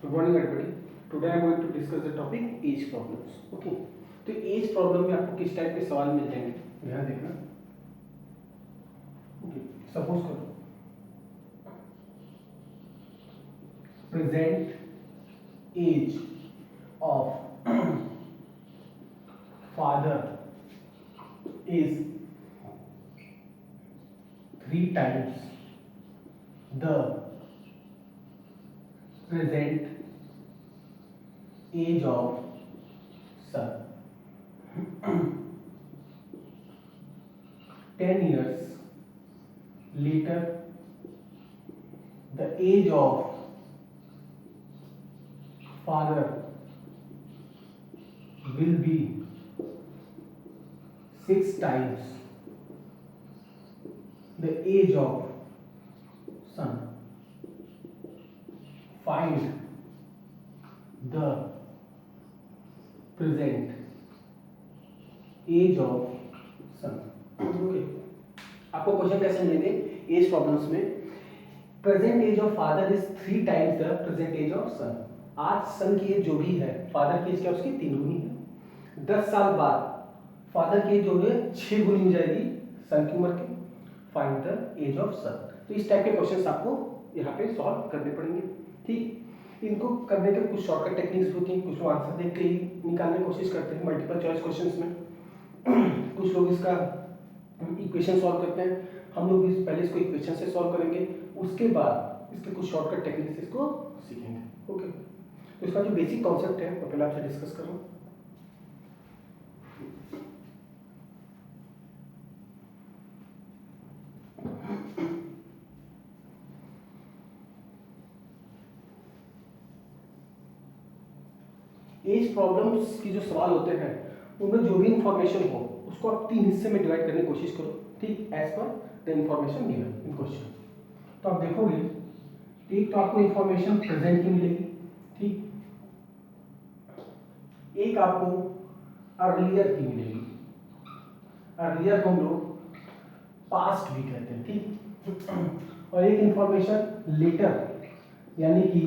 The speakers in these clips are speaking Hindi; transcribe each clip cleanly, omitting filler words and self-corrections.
Good morning everybody. Today I am going to discuss the topic age problems. Okay. तो एज प्रॉब्लम में आपको किस टाइप के सवाल मिल जाएंगे ध्यान देखना. ओके. सपोज करो present age of father is 3 times the present age of son. 10 years later, the age of father will be 6 times the age of son. Find the present age of son. Okay. आपको क्वेश्चन कैसे मिलेंगे एज प्रॉब्लम्स में. Present age of father is 3 times the present age of son. आज सन की एज जो भी है फादर की एज क्या उसकी 3 गुनी है. 10 साल बाद फादर की एज जो है 6 गुनी हो जाएगी सन की उम्र की. फाइंड द एज ऑफ सन. तो इस टाइप के क्वेश्चंस आपको यहाँ पे सॉल्व करने पड़ेंगे. ठीक. इनको करने के कुछ शॉर्टकट टेक्निक्स होती हैं. कुछ लोग आंसर देख के ही निकालने की कोशिश करते हैं मल्टीपल चॉइस क्वेश्चंस में. कुछ लोग इसका इक्वेशन सॉल्व करते हैं. हम लोग इस पहले इसको इक्वेशन से सॉल्व करेंगे, उसके बाद इसके कुछ शॉर्टकट टेक्निक्स इसको सीखेंगे. ओके. तो इसका जो बेसिक कॉन्सेप्ट है वो पहले आपसे डिस्कस करूँ. एज प्रॉब्लम्स की जो सवाल होते हैं उनमें जो भी इंफॉर्मेशन हो उसको आप 3 हिस्से में डिवाइड करने की कोशिश करो. ठीक. As per the information given in question. तो आप देखोगे एक तो आपको इंफॉर्मेशन प्रेजेंट की मिलेगी. ठीक. एक आपको अर्लियर की मिलेगी. अर्लियर को हम लोग पास्ट भी कहते हैं. ठीक. और एक इंफॉर्मेशन लेटर यानी कि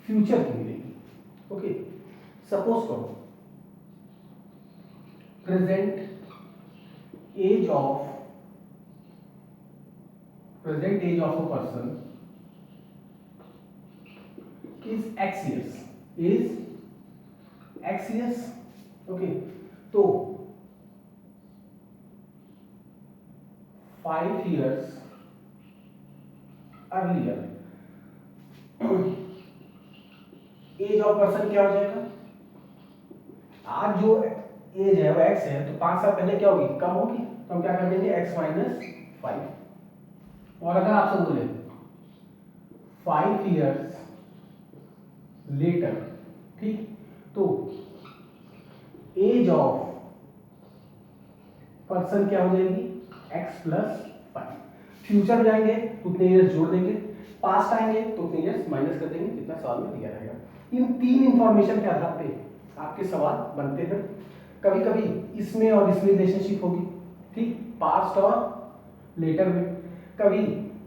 फ्यूचर की मिलेगी. ओके. सपोज करो present age of a person is x years. Okay. तो 5 years earlier age of person क्या हो जाएगा. आज जो एज है वो x है तो 5 साल पहले क्या होगी कम होगी. तो हम क्या कर देंगे x माइनस 5. और अगर आपसे बोले 5 years लेटर. ठीक. तो एज ऑफ पर्सन क्या हो जाएगी x प्लस 5. फ्यूचर जाएंगे तो उतने ईयर्स जोड़ देंगे. पास्ट आएंगे तो उतने ईयर्स माइनस कर देंगे जितना सवाल में दिया रहेगा. इन 3 इंफॉर्मेशन के आधार पे आपके सवाल बनते हैं. कभी कभी इसमें और इसमें रिलेशनशिप होगी. ठीक. पास्ट और लेटर में. कभी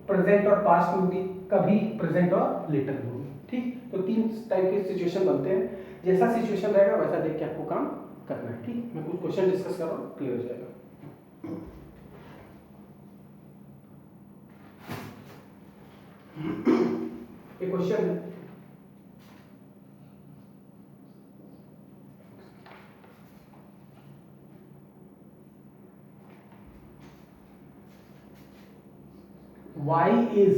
प्रेजेंट और पास्ट में होगी. कभी प्रेजेंट और लेटर में होगी. ठीक. तो 3 टाइप के सिचुएशन बनते हैं. जैसा सिचुएशन रहेगा वैसा देख के आपको काम करना है. ठीक. मैं कुछ क्वेश्चन डिस्कस कर रहा हूँ क्लियर हो जाएगा. एक क्वेश्चन है y is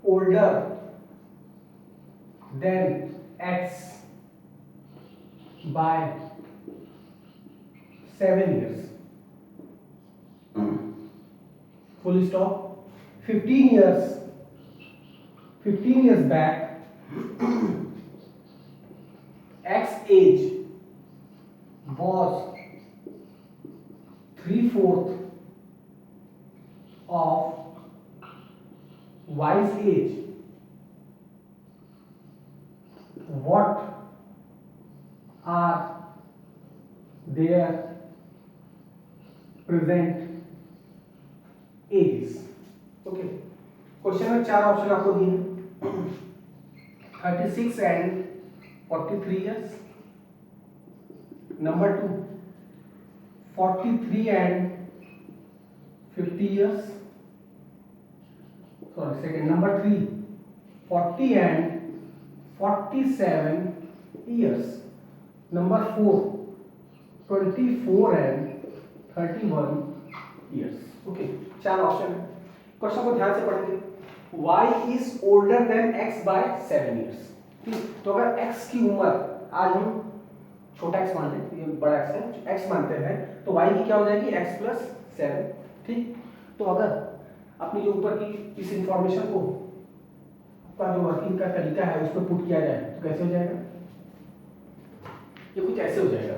older than x by 7 years. Full stop. 15 years back x age was 3/4 of y's age. What are their present ages? Okay. Question में 4 ऑप्शन आपको दिए हैं. 36 and 43 years. Number 2, 43 and 50 years. Sorry, second. Number 3, 40 and 47 years. Number 4, 24 and 31 years. Okay, 4 option है। क्वेश्चन को ध्यान से पढ़ेंगे। y is older than x by 7 years। ठीक, तो अगर x की उम्र, आज हम छोटा x मान लें, ये बड़ा x है, x मानते हैं, तो y की क्या हो जाएगी, x plus 7। ठीक, तो अगर अपनी जो ऊपर की इस इंफॉर्मेशन को का जो वर्किंग का तरीका है उस पर पुट किया जाए तो कैसे हो जाएगा, ये कुछ ऐसे हो जाएगा।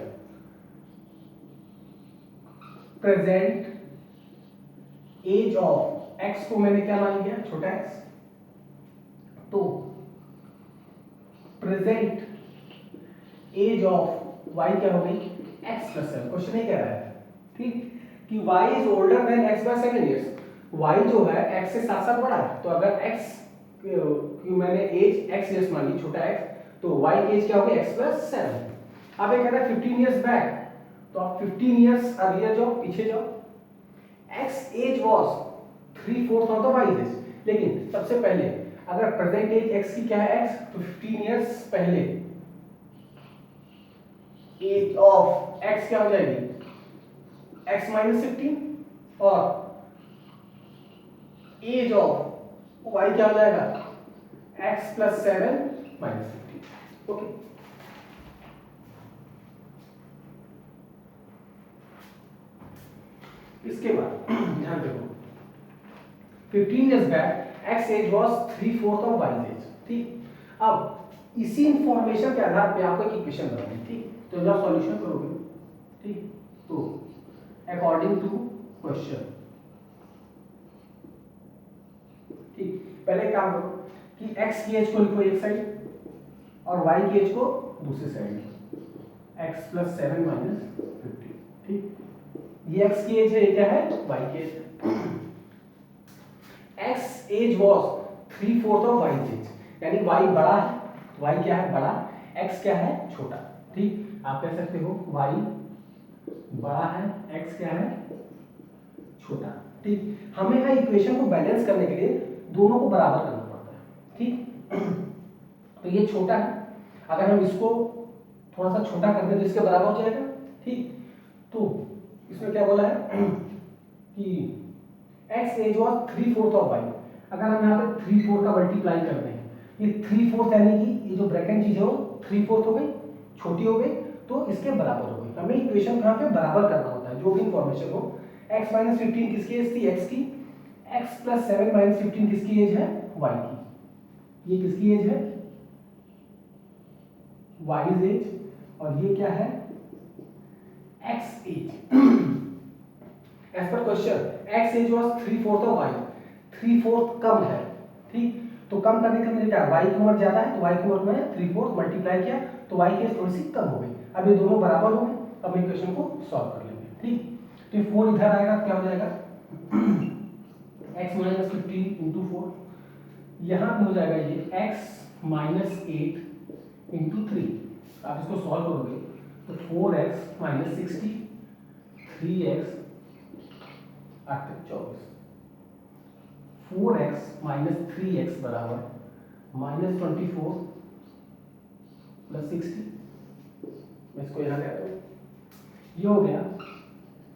प्रेजेंट एज ऑफ x को मैंने क्या मान लिया, छोटा x, तो प्रेजेंट एज ऑफ y क्या हो गई, x plus 7। क्वेश्चन ये कह रहा है, ठीक, कि y is older than x by 7 years। y जो है x से 7 साल बड़ा है, तो अगर x क्यों मैंने एज x इयर्स मान ली, छोटा x, तो y की एज क्या होगी, x plus 7। अब ये कह रहा है 15 इयर्स बैक, तो आप 15 इयर्स अर्लियर जाओ, पीछे जाओ। x age was 3/4 of the y age, लेकिन सबसे पहले अगर प्रेजेंट एज x की क्या है, x, तो 15 इयर्स पहले एज ऑफ x क्या हो जाएगी, x minus 15, और एज ऑफ y क्या हो जाएगा, x plus 7 minus 15। ओके, इसके बाद ध्यान देखो, 15 years back x age was 3/4 of y age. ठीक, अब इसी इंफॉर्मेशन के आधार पे आपको एक इक्वेशन बनानी है। ठीक, तो जब सॉल्यूशन करोगे, ठीक, तो अकॉर्डिंग टू क्वेश्चन, ठीक, पहले काम करो कि x की एज को लिखो एक साइड और y की एज को दूसरी साइड, x plus 7 minus 15। ठीक, ये x की एज है, ये क्या है, y की एज है। x age was 3/4 of y age, यानी y बड़ा है, y क्या है, बड़ा, x क्या है, छोटा। ठीक, आप कह सकते हो y बड़ा है, x क्या है, छोटा। ठीक, हमें यहाँ इक्वेशन को बैलेंस करने के लिए दोनों को बराबर करना पड़ता है। ठीक, तो ये छोटा है, अगर हम इसको थोड़ा सा छोटा कर दें तो इसके बराबर हो जाएगा। ठीक, तो इसमें क्या बोला है कि x age was 3/4 of y, अगर हम यहाँ पे 3/4 का मल्टीप्लाई कर दें, ये 3/4 यानी कि ये जो ब्रैकेट चीज है वो 3/4 हो गई, छोटी हो गई, तो इसके बराबर हो गई। हमें इक्वेशन कहाँ पे बराबर करना होता है, जो भी इंफॉर्मेशन हो। x minus 15 किसकी एज थी, x की, x plus 7 minus 15 किसकी एज है, y की। ये किसकी एज है, y एज, और ये क्या है, x age. As per question x age was 3/4 of y, 3/4 कम है। ठीक, तो कम करने का मतलब क्या है, y की उम्र ज्यादा है, तो y की उम्र में 3/4 मल्टीप्लाई किया तो y की एज थोड़ी सी कम हो गई। अब ये दोनों बराबर हो गए, अब इक्वेशन को सॉल्व कर लेंगे। ठीक, तो 4 इधर आएगा, क्या हो जाएगा, x minus 15 into 4, यहाँ पे हो जाएगा ये x minus 8 into 3। आप इसको सॉल्व करोगे तो 4x minus 60, 3x 24, 4x minus 3x बराबर -24 प्लस 60। मैं इसको यहाँ ले आता हूँ, ये हो गया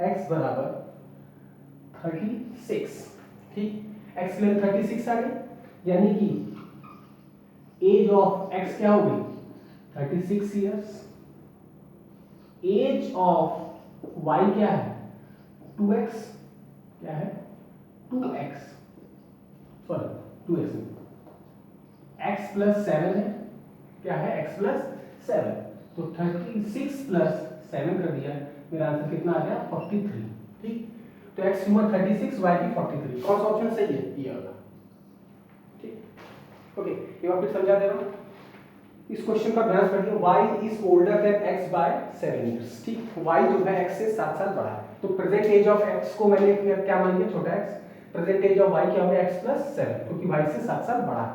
x बराबर 36। ठीक, x की वैल्यू 36 आ गई, यानी कि एज ऑफ x क्या हो गई, 36 इयर्स। एज ऑफ y क्या है, 2x, क्या है, 2x, sorry 2x, x plus 7 है, क्या है, x प्लस 7, तो 36 प्लस 7 कर दिया, मेरा आंसर कितना आ गया, 43। ठीक, तो x की उम्र 36, y की 43, कौन सा ऑप्शन सही है, ये वाला। ठीक, ओके, ये बार फिर समझा दे रहा हूं, इस क्वेश्चन का ध्यान रखिए, y is older than x by 7 years. ठीक, y जो है x से 7 साल बड़ा है, तो प्रेजेंट एज ऑफ x को मैंने क्या मान लिया, छोटा x, present age of y क्या होगा, x plus 7, क्योंकि y से 7 साल बड़ा है।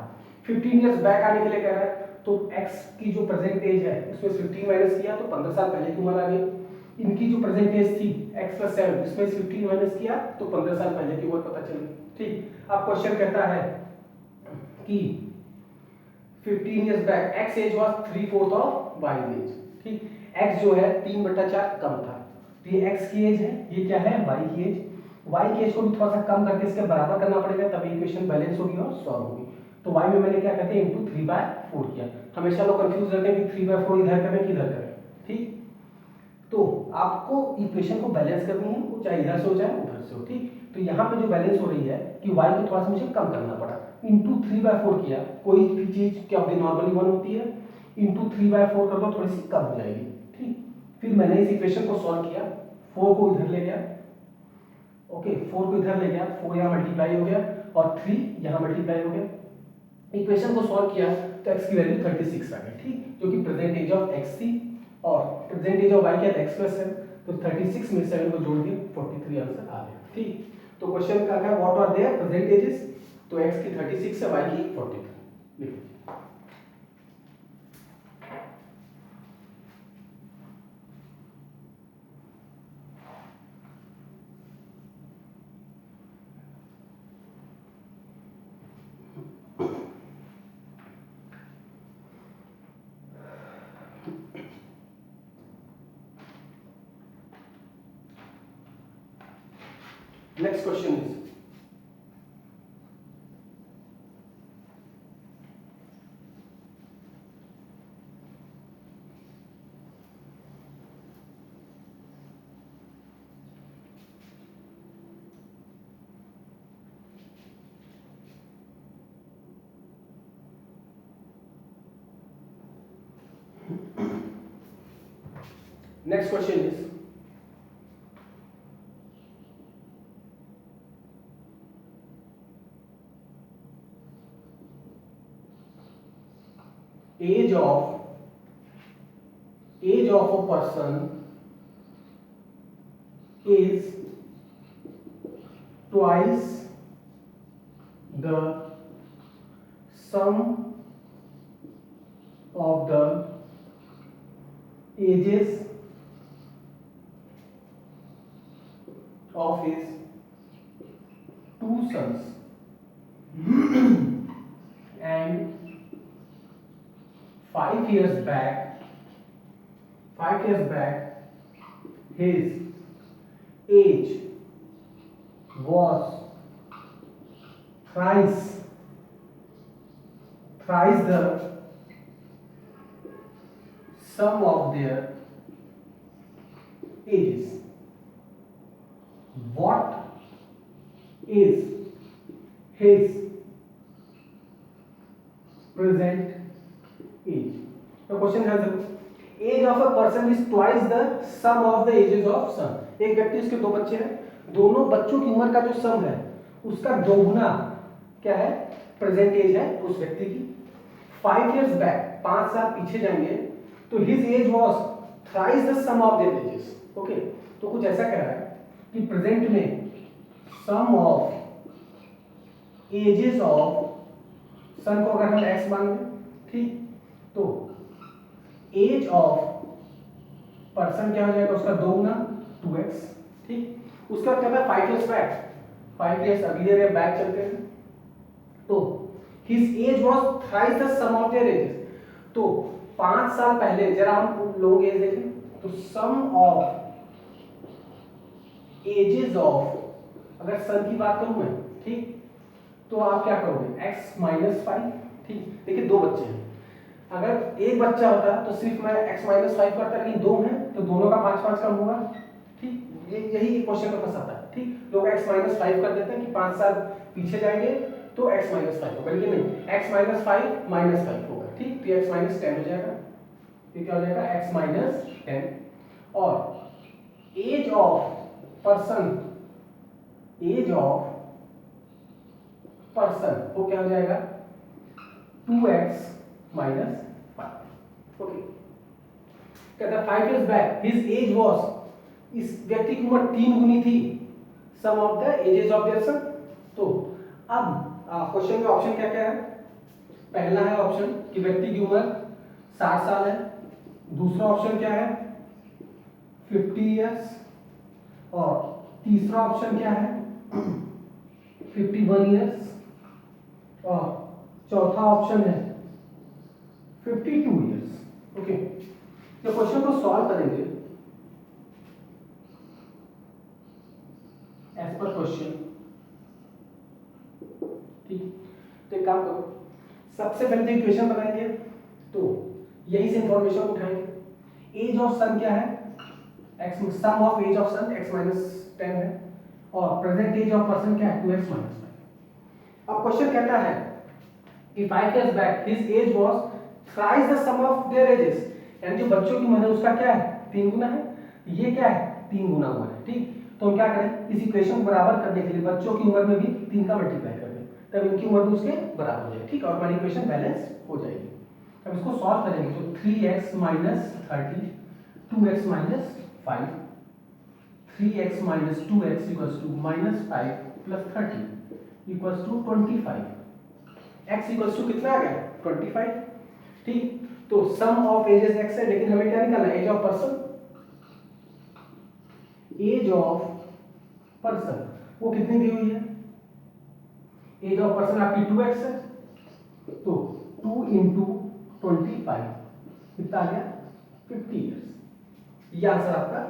15 इयर्स बैक आने के लिए कह रहा है, तो x की जो प्रेजेंट एज है उसमें 15 माइनस किया तो 15 साल पहले की उम्र आ गई। इनकी जो प्रेजेंट एज थी x + 7 इसमें 15 माइनस किया तो 15 साल पहले की उम्र पता चली। ठीक, अब क्वेश्चन कहता है कि 15 years back x age was 3/4 of y age। ठीक, x जो है 3/4 कम था, तो ये x की एज है, ये क्या है y की एज। y की एज को भी थोड़ा सा कम करके इसके बराबर करना पड़ेगा तभी इक्वेशन बैलेंस होगी और सॉल्व होगी। तो y में मैंने क्या कहते हैं इनटू 3/4 किया। हमेशा लोग कंफ्यूज रहते हैं कि 3/4 इधर करें किधर करें। ठीक, तो आपको इक्वेशन को बैलेंस करनी है, वो चाहे इधर से हो चाहे उधर से हो। ठीक, तो यहाँ पे जो बैलेंस हो रही है कि y को थोड़ा सा मुझे कम करना पड़ा, इनटू 3/4 किया। कोई भी चीज क्या होती है नॉर्मली 1 होती है, इनटू 3/4 कर दो थोड़ी सी कम हो जाएगी। ठीक, फिर मैंने इस इक्वेशन को सॉल्व किया, 4 को इधर ले गया, ओके 4 को इधर ले गया, 4 यहाँ मल्टीप्लाई हो गया और 3 यहाँ मल्टीप्लाई हो गया। इक्वेशन को सॉल्व किया तो x की वैल्यू 36 आ गई। ठीक, जो कि प्रेजेंट एज ऑफ x थी और प्रेजेंट एज ऑफ y क्या था x + 7, तो 36 में 7 को जोड़ दिया 43 आंसर आ गया। ठीक, तो क्वेश्चन का क्या what are their present ages, तो x की 36 है y की 43 लिख लीजिए। Next question is next question is age of a person is twice the sum of the ages of his two sons and 5 years back his age was thrice the sum of their ages. What is his present age? The question has age of a person is twice the sum of the ages of son। एक व्यक्ति उसके दो बच्चे हैं, दोनों बच्चों की उम्र का जो सम है उसका दोगुना क्या है प्रेजेंट एज है उस व्यक्ति की। 5 years बैक 5 साल पीछे जाएंगे तो his age was thrice the sum of their ages. Okay, तो कुछ ऐसा कह रहा है कि प्रेजेंट में sum of ages of son को अगर हम x मान लें, ठीक, तो एज ऑफ पर्सन क्या हो जाएगा उसका दोगुना 2x। ठीक, उसका क्या था 5 years बैक, 5 years अभी दे रहे बैक चलते हैं, तो his age was thrice the sum of their ages. तो 5 साल पहले जरा हम लोग एज देखें तो सम ऑफ एजेस ऑफ अगर सन की बात करूं मैं, ठीक, तो आप क्या करोगे x - 5। ठीक, देखिए दो बच्चे हैं, अगर एक बच्चा होता तो सिर्फ मैं x - 5 करता, लेकिन दो हैं तो दोनों का 5-5 कम होगा। ठीक, ये यही क्वेश्चन में फंसाता है। ठीक, लोग x - 5 कर देते हैं कि 5 साल पीछे जाएंगे तो x - 5 होगा, लेकिन नहीं x - 5 -5 होगा। ठीक, तो x - 10 हो जाएगा, ये क्या हो जाएगा x - 10। और एज ऑफ पर्सन वो क्या हो जाएगा 2x - 5। ओके, कहता है 5 years back his age was, इस व्यक्ति की उम्र 3 गुनी थी sum of the ages of their son. तो अब क्वेश्चन में ऑप्शन क्या क्या है, पहला है ऑप्शन कि व्यक्ति की उम्र 60 साल है, दूसरा ऑप्शन क्या है 50 इयर्स, और तीसरा ऑप्शन क्या है 51 इयर्स, और चौथा ऑप्शन है 52 इयर्स। ओके, तो क्वेश्चन को सॉल्व करेंगे एज पर क्वेश्चन। ठीक, तो एक काम करो, सबसे पहले तो इक्वेशन बनाएंगे, तो यही से इंफॉर्मेशन उठाएंगे। एज ऑफ सन क्या है x, sum of age of son x - 10 है, और प्रेजेंट एज ऑफ पर्सन क्या है 2x - 5। अब क्वेश्चन कहता है कि 5 years back his age was thrice the sum of their ages, यानी जो बच्चों की उम्र है उसका क्या है 3 गुना है, ये क्या है 3 गुना हुआ है। ठीक, तो हम क्या करें, इस इक्वेशन को बराबर करने के लिए बच्चों की उम्र में भी 3 का मल्टीप्लाई कर दें, तब इनकी उम्र भी उसके बराबर हो जाएगी। ठीक, और हमारी इक्वेशन बैलेंस हो जाएगी। अब इसको सॉल्व करेंगे तो 3x - 30, 2x - 5, 3x - 2x = -5 + 30 = 25। x equals to कितना आ गया 25। ठीक, तो सम ऑफ एजेस x है, लेकिन हमें क्या निकालना है age of person. Age of person वो कितनी दी हुई है, एज ऑफ पर्सन आपकी 2x है, तो 2 × 25 कितना आ गया 50 इयर्स। ये आंसर आपका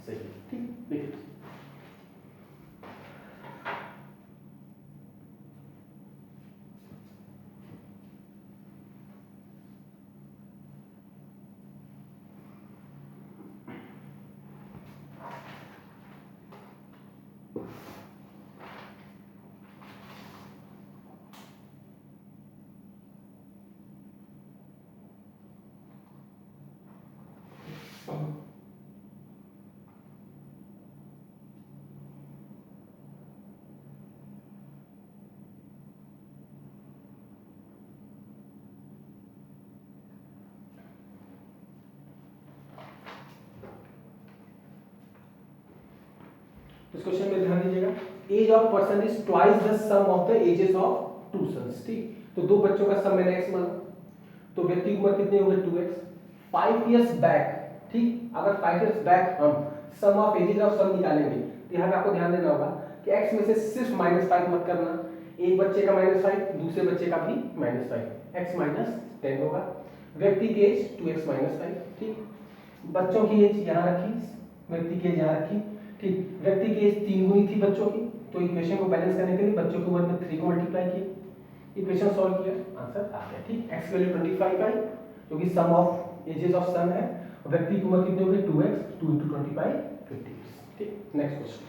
सही है। ठीक, देखिए इस क्वेश्चन में ध्यान दीजिएगा, age of person is twice the sum of the ages of two sons. ठीक, तो दो बच्चों का सम मैंने x माना, तो व्यक्ति की उम्र कितनी होगी 2x। 5 इयर्स बैक, ठीक, अगर 5 इयर्स बैक हम सम ऑफ एजेस ऑफ सम निकालेंगे तो यहाँ पे आपको ध्यान देना होगा कि x में से सिर्फ -5 मत करना, एक बच्चे का -5 दूसरे बच्चे का भी -5, x - 10 होगा। व्यक्ति की एज 2x - 5। ठीक, बच्चों की एज यहाँ रखी, व्यक्ति की एज यहाँ रखी। ठीक, व्यक्ति की एज 3 गुनी थी बच्चों की, तो इक्वेशन को बैलेंस करने के लिए बच्चों की उम्र में 3 को मल्टीप्लाई किया, इक्वेशन सॉल्व किया, आंसर आ गया। ठीक, x की वैल्यू 25 आई, जो कि सम ऑफ एजेस ऑफ सन है, व्यक्ति की उम्र कितनी होगी 2x, 2 × 25 50। ठीक, next question.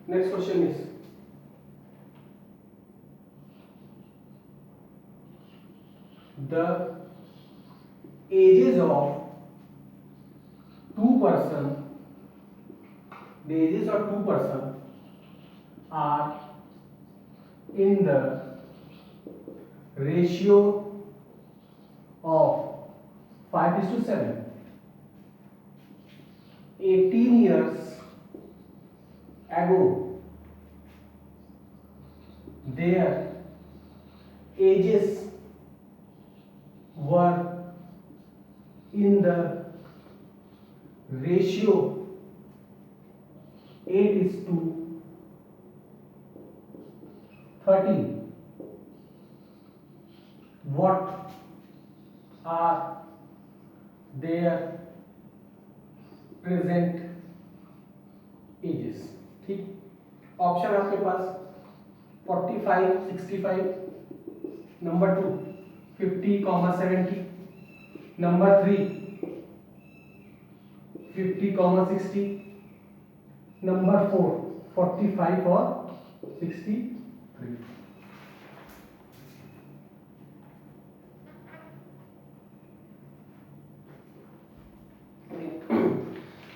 Next question is, the ages of two person, the ages of two person are in the ratio of 5:7. 18 years ago, their ages were in the ratio 8:13. What are their present ages? ठीक, ऑप्शन आपके पास 45 65, नंबर 2 50, 70, नंबर 3 50, 60, नंबर 4 45 और 63।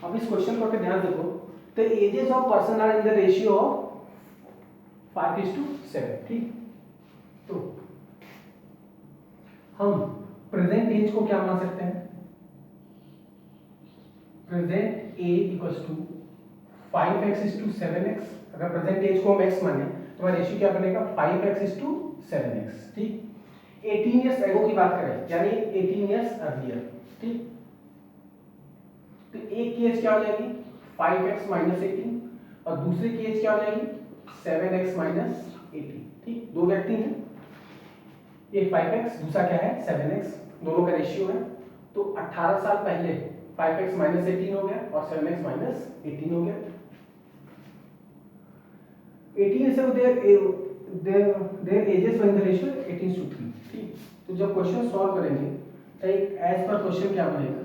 अब इस क्वेश्चन को ध्यान देखो, the ages of person are in the ratio of 5:7। ठीक, तो हम प्रेजेंट एज को क्या मान सकते हैं? Present age equals to 5x/7x। अगर प्रेजेंट एज को हम x माने तो हमारा रेशियो क्या बनेगा? 5x/7x। ठीक, 18 इयर्स एगो की बात करें, यानी 18 इयर्स अर्लियर। ठीक, तो एक की एज क्या हो जाएगी? 5x - 18, और दूसरे की एज क्या हो जाएगी? 7x - 18। ठीक, दो व्यक्ति हैं, एक 5x दूसरा क्या है? 7x, दोनों का रेशियो है। तो 18 साल पहले 5x - 18 हो गया और 7x - 18 हो गया। 18 से their ages were in the ratio 18:3। ठीक, तो जब क्वेश्चन सॉल्व करेंगे तो एज पर क्वेश्चन क्या बनेगा?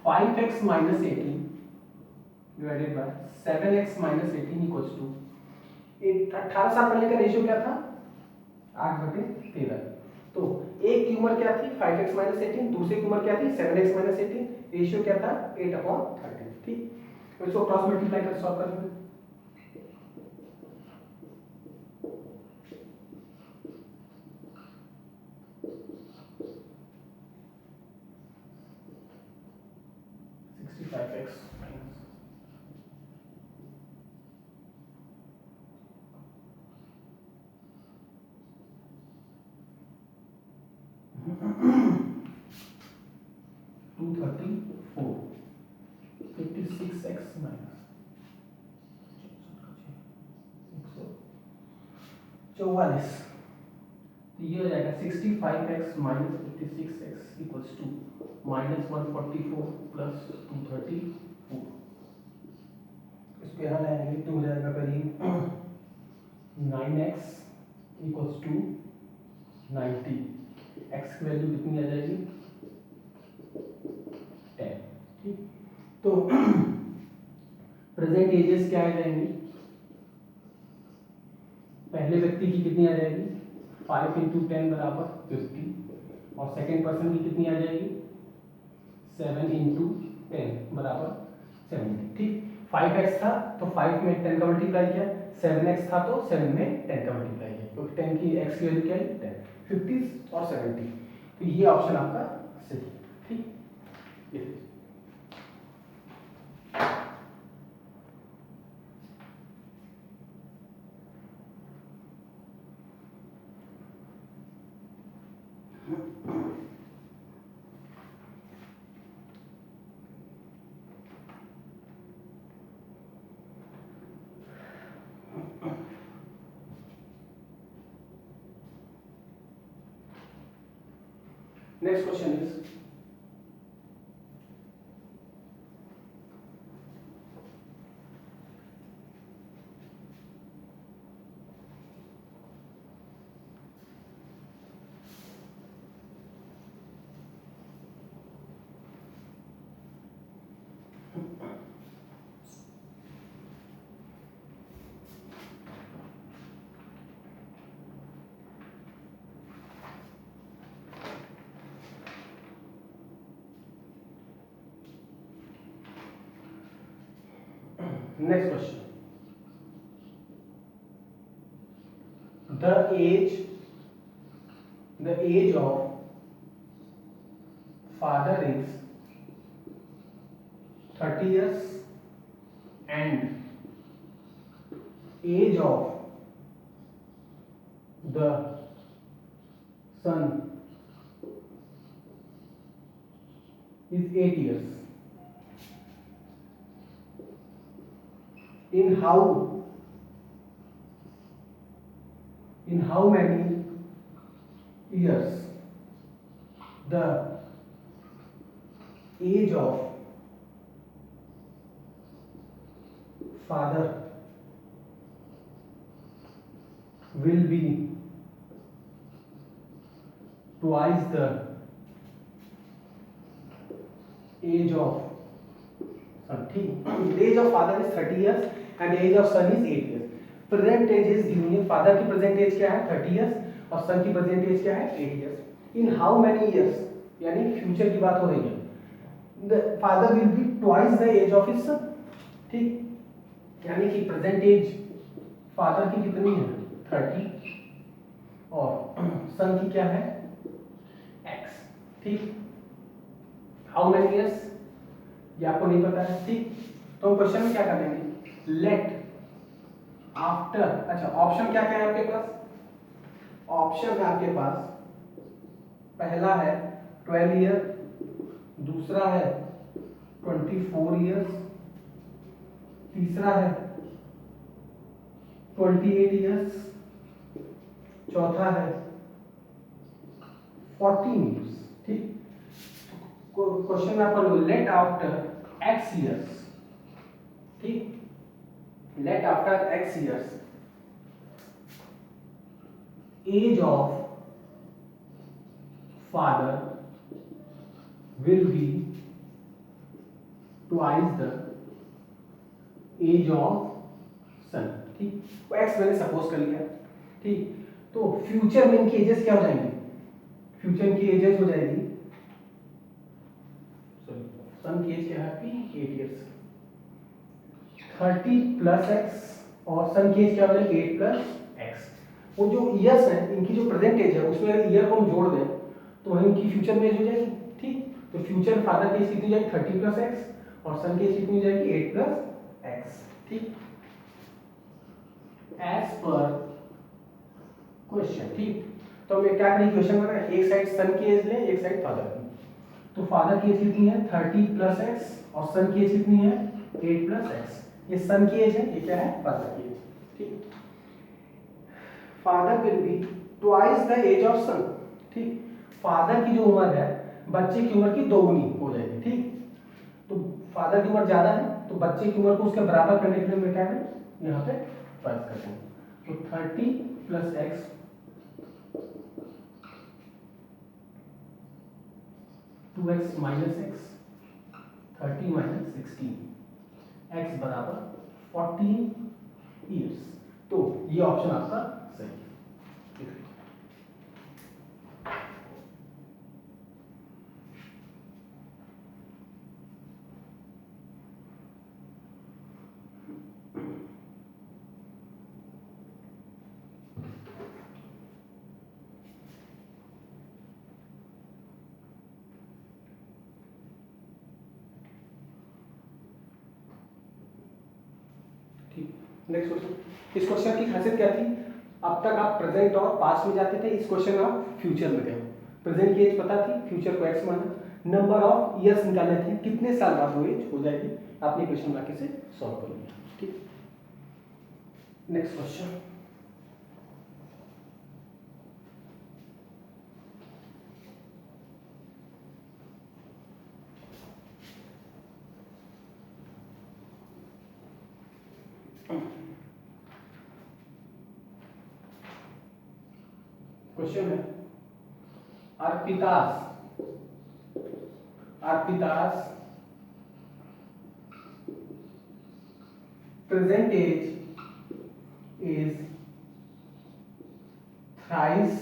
Five x minus 18 divided by 7x - 18 equals to 18 साल पहले का रेशियो क्या था? 8/13। तो एक की उम्र क्या थी? 5x - 18, दूसरे की उम्र क्या थी? 7x - 18, रेशियो क्या था? 8/13। ठीक, तो इसको क्रॉस मल्टीप्लाई कर सॉल्व कर लेंगे। चौवालीस, तो ये हो जाएगा 65x - 56x equals to -144 plus 234। इसको यहाँ लाएंगे तो हो जाएगा करीब 9x इक्वल्स टू 90। x की वैल्यू कितनी आ जाएगी? 10। ठीक, तो प्रेजेंट एजेस क्या आ जाएंगी? पहले व्यक्ति की कितनी आ जाएगी? 5 × 10 बराबर 50, और सेकेंड पर्सन की कितनी आ जाएगी? 7 × 10 बराबर 70। ठीक, 5x था तो 5 में 10 का मल्टीप्लाई किया, 7x था तो 7 में 10 का मल्टीप्लाई किया, क्योंकि 10 की x की वैल्यू क्या है? 10, 50 और 70। तो ये ऑप्शन आपका सही है। ठीक, ये next question is, next question, the age of father is 30 years and age of the son is 8 years. In how many years the age of father will be twice the age of son, ठीक, age of father is 30 years and age of son is 8 years. Present age is given है, फादर की प्रेजेंट एज क्या है 30 years और सन की प्रेजेंट एज क्या है 8 years. In how many years, यानी फ्यूचर की बात हो रही है, the father will be twice the age of his son, ठीक, यानी कि प्रेजेंट एज फादर की कितनी है 30 और सन की क्या है x, ठीक. हाउ मेनी इयर्स ये आपको नहीं पता है, ठीक. तो हम क्वेश्चन में क्या कर लेंगे, लेट आफ्टर, अच्छा ऑप्शन क्या क्या है आपके पास, ऑप्शन है आपके पास, पहला है 12 ईयर, दूसरा है 24 इयर्स, तीसरा है 28 इयर्स, चौथा है 14 इयर्स, ठीक. क्वेश्चन में आपको लेट आफ्टर एक्स इयर्स, ठीक, let after X years age of father will be twice the age of son, ठीक. तो एक्स मैंने सपोज कर लिया, ठीक. तो फ्यूचर में इनकी एजेस क्या हो जाएंगी, फ्यूचर इनकी एजेस हो जाएगी, सन की एज क्या है आपकी 8 इयर्स, 30 प्लस एक्स और सन की एज क्या हो जाएगी 8 प्लस एक्स. वो जो ईयर्स हैं इनकी जो प्रेजेंट एज है उसमें अगर ईयर को हम जोड़ दें तो वही इनकी फ्यूचर में एज हो जाएगी, ठीक. तो फ्यूचर फादर की एज कितनी हो जाएगी 30 प्लस एक्स और सन की एज कितनी हो जाएगी 8 प्लस एक्स, ठीक, एज पर क्वेश्चन, ठीक. तो हम क्या करेंगे, क्वेश्चन में एक साइड सन की एज लें, एक साइड फादर की. तो फादर की एज कितनी है 30 प्लस एक्स और सन की एज कितनी है 8 प्लस एक्स. ये सन की एज है, ये क्या है फादर की एज, ठीक. Father will be twice the age of son, ठीक. फादर की जो उम्र है बच्चे की उम्र की दोगुनी हो जाएगी, ठीक. तो फादर की उम्र ज्यादा है तो बच्चे की उम्र को उसके बराबर करने के लिए मैं क्या है यहाँ पे ट्वाइस कर दूंगा. तो 30 plus x 2x minus x 30 minus 16 x बराबर 14 ईयर्स. तो ये ऑप्शन आपका सही है. Next question. इस क्वेश्चन की खासियत क्या थी, अब तक आप प्रेजेंट और पास्ट में जाते थे, इस क्वेश्चन में आप फ्यूचर में गए. प्रेजेंट की एज पता थी, फ्यूचर को एक्स माना, नंबर ऑफ ईयर्स निकालने थे, कितने साल बाद वो एज हो जाएगी, आपने क्वेश्चन बाकी से सॉल्व कर लिया, ठीक. Next question. क्वेश्चन है अर्पितास present age is thrice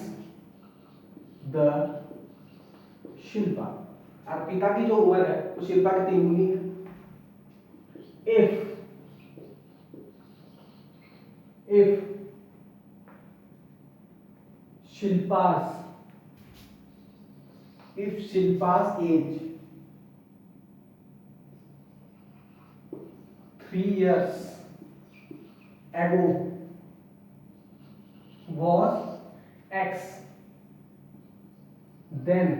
the Shilpa. Arpita की जो उम्र है वो शिल्पा की 3 गुनी है. if Shilpa's age 3 years ago was X, then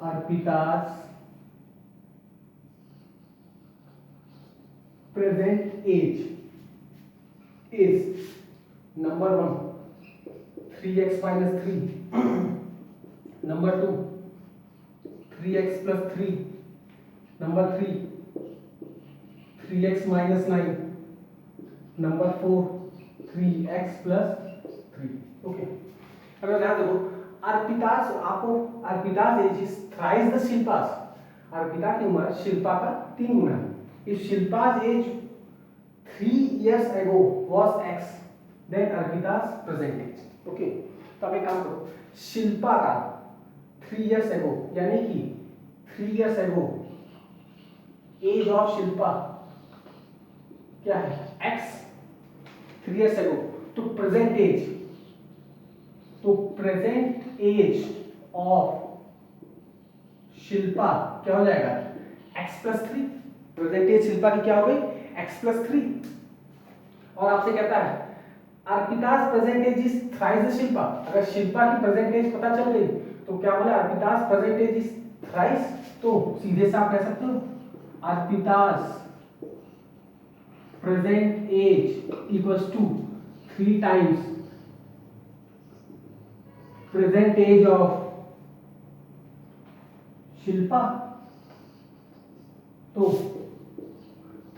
Arpita's present age is number 1 3x minus 3, number 2 3x plus 3, number 3 3x minus 9, number 4 3x plus 3. Okay, अब ध्यान देखो, अर्पितास आपको Arpita's age is thrice the Shilpa's. Arpita की उम्र शिल्पा का 3 गुना है। If Shilpa's age 3 years ago was x, then Arpita's present age. Okay, तो अब एक काम करो, शिल्पा का 3 years ago यानी कि 3 years ago age of Shilpa क्या है x, 3 years ago। तो प्रेजेंट एज ऑफ शिल्पा क्या हो जाएगा x+3। प्रेजेंट एज शिल्पा की क्या हो गई x+3। और आपसे कहता है Arpita's present age is thrice the Shilpa. अगर शिल्पा की प्रेजेंट एज पता चल गई तो क्या बोला Arpita's present age is thrice, तो सीधे से आप कह सकते हो Arpita's present age equals to 3 times present age of Shilpa. तो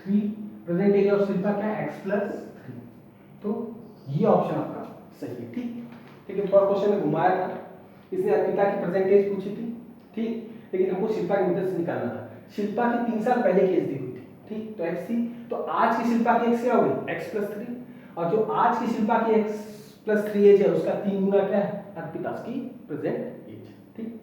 3 प्रेजेंट एज ऑफ शिल्पा क्या है x+3। तो ये ऑप्शन आपका सही है। ठीक है, फॉर क्वेश्चन में घुमाया था, इसने अर्पिता की प्रेजेंट एज पूछी थी, ठीक, लेकिन हमको शिल्पा की मदद से निकालना था। शिल्पा की 3 साल पहले की एज दी हुई थी, ठीक, तो x थी। तो आज की शिल्पा की x क्या हो गई x+3, और जो आज की शिल्पा की x+3 एज है उसका 3 गुना क्या है अर्पिता की प्रेजेंट एज। ठीक।